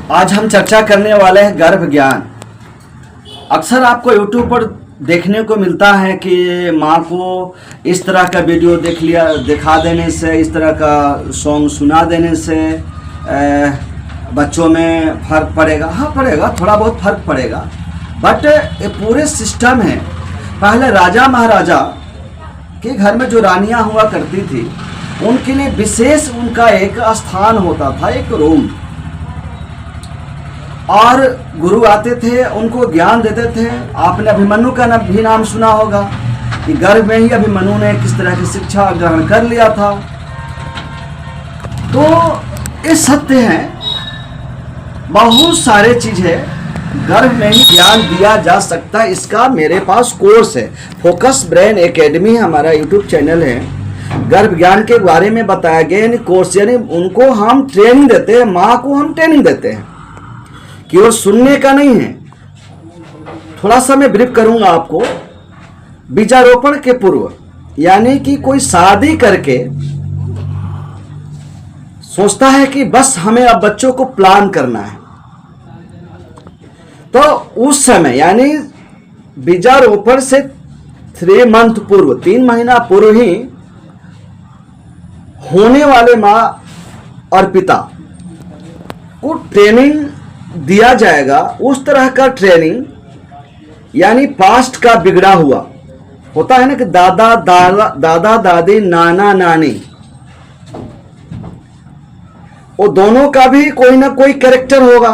आज हम चर्चा करने वाले हैं गर्भ ज्ञान। अक्सर आपको YouTube पर देखने को मिलता है कि माँ को इस तरह का वीडियो दिखा देने से, इस तरह का सॉन्ग सुना देने से बच्चों में फ़र्क पड़ेगा। हाँ पड़ेगा, थोड़ा बहुत फ़र्क पड़ेगा, बट ये पूरे सिस्टम है। पहले राजा महाराजा के घर में जो रानियाँ हुआ करती थी उनके लिए विशेष उनका एक स्थान होता था, एक रूम, और गुरु आते थे, उनको ज्ञान देते थे। आपने अभिमन्यु का भी नाम सुना होगा कि गर्भ में ही अभिमन्यु ने किस तरह की शिक्षा ग्रहण कर लिया था। तो ये सत्य है, बहुत सारे चीज़ें गर्भ में ही ज्ञान दिया जा सकता है। इसका मेरे पास कोर्स है, फोकस ब्रेन एकेडमी हमारा यूट्यूब चैनल है। गर्भ ज्ञान के बारे में बताया गया, यानी कोर्स, यानी उनको हम ट्रेनिंग देते हैं, माँ को हम ट्रेनिंग देते हैं, केवल सुनने का नहीं है। थोड़ा सा मैं ब्रीफ करूंगा आपको। बीजारोपण के पूर्व, यानी कि कोई शादी करके सोचता है कि बस हमें अब बच्चों को प्लान करना है, तो उस समय यानी बीजारोपण से 3 मंथ पूर्व, 3 महीना पूर्व ही होने वाले माँ और पिता को ट्रेनिंग दिया जाएगा। उस तरह का ट्रेनिंग, यानी पास्ट का बिगड़ा हुआ होता है ना, कि दादा दादी नाना नानी, वो दोनों का भी कोई ना कोई कैरेक्टर होगा,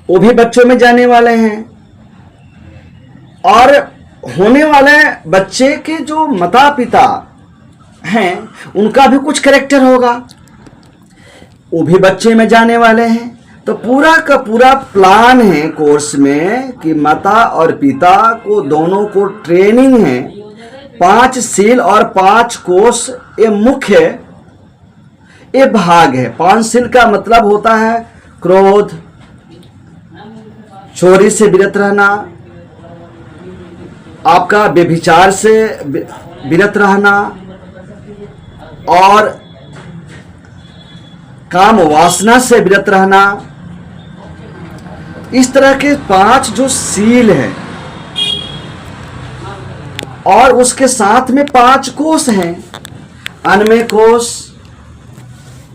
वो भी बच्चों में जाने वाले हैं। और होने वाले बच्चे के जो माता पिता हैं उनका भी कुछ कैरेक्टर होगा, वो भी बच्चे में जाने वाले हैं। तो पूरा का पूरा प्लान है कोर्स में कि माता और पिता को दोनों को ट्रेनिंग है। 5 सील और 5 कोष ये मुख्य ये भाग है। 5 सील का मतलब होता है क्रोध, चोरी से विरत रहना, आपका व्यभिचार से विरत रहना, और काम वासना से विरत रहना। इस तरह के 5 जो सील है, और उसके साथ में 5 कोष हैं। अन्नमय कोष,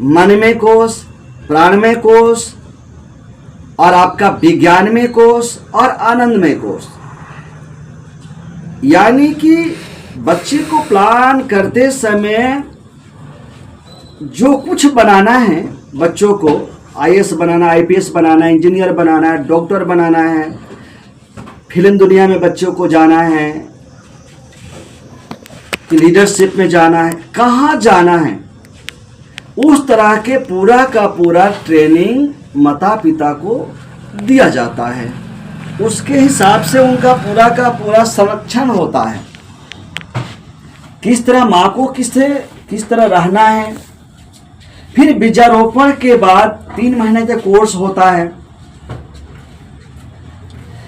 मनमय कोष, प्राणमय कोष, और आपका विज्ञानमय कोष और आनंदमय कोष। यानी कि बच्चे को प्लान करते समय जो कुछ बनाना है, बच्चों को IAS बनाना, IPS बनाना, इंजीनियर बनाना है, डॉक्टर बनाना है, फिल्म दुनिया में बच्चों को जाना है, कि लीडरशिप में जाना है, कहाँ जाना है, उस तरह के पूरा का पूरा ट्रेनिंग माता पिता को दिया जाता है। उसके हिसाब से उनका पूरा का पूरा संरक्षण होता है। किस तरह माँ को किस तरह रहना है। फिर बीजारोपण के बाद 3 महीने का कोर्स होता है,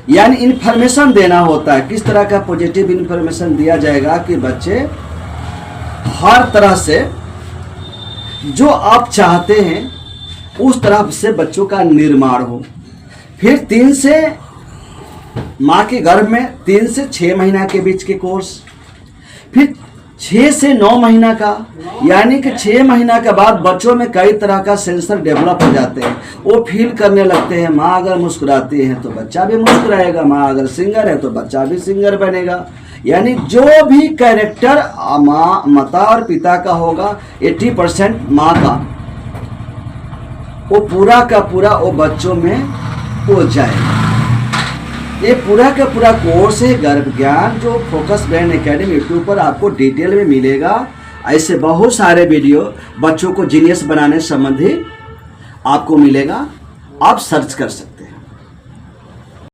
यानी इन्फॉर्मेशन देना होता है। किस तरह का पॉजिटिव इन्फॉर्मेशन दिया जाएगा कि बच्चे हर तरह से जो आप चाहते हैं उस तरह से बच्चों का निर्माण हो। फिर 3 से माँ के गर्भ में 3 से 6 महीना के बीच के कोर्स, फिर 6 से 9 महीना का, यानी कि 6 महीना के बाद बच्चों में कई तरह का सेंसर डेवलप हो जाते हैं। वो फील करने लगते हैं, माँ अगर मुस्कुराती है तो बच्चा भी मुस्कुराएगा, माँ अगर सिंगर है तो बच्चा भी सिंगर बनेगा। यानी जो भी कैरेक्टर माता और पिता का होगा, 80% माँ का, वो पूरा का पूरा वो बच्चों में हो जाएगा। ये पूरा का पूरा कोर्स है गर्भ ज्ञान, जो फोकस ब्रेन एकेडमी यूट्यूब पर आपको डिटेल में मिलेगा। ऐसे बहुत सारे वीडियो बच्चों को जीनियस बनाने संबंधी आपको मिलेगा, आप सर्च कर सकते हैं।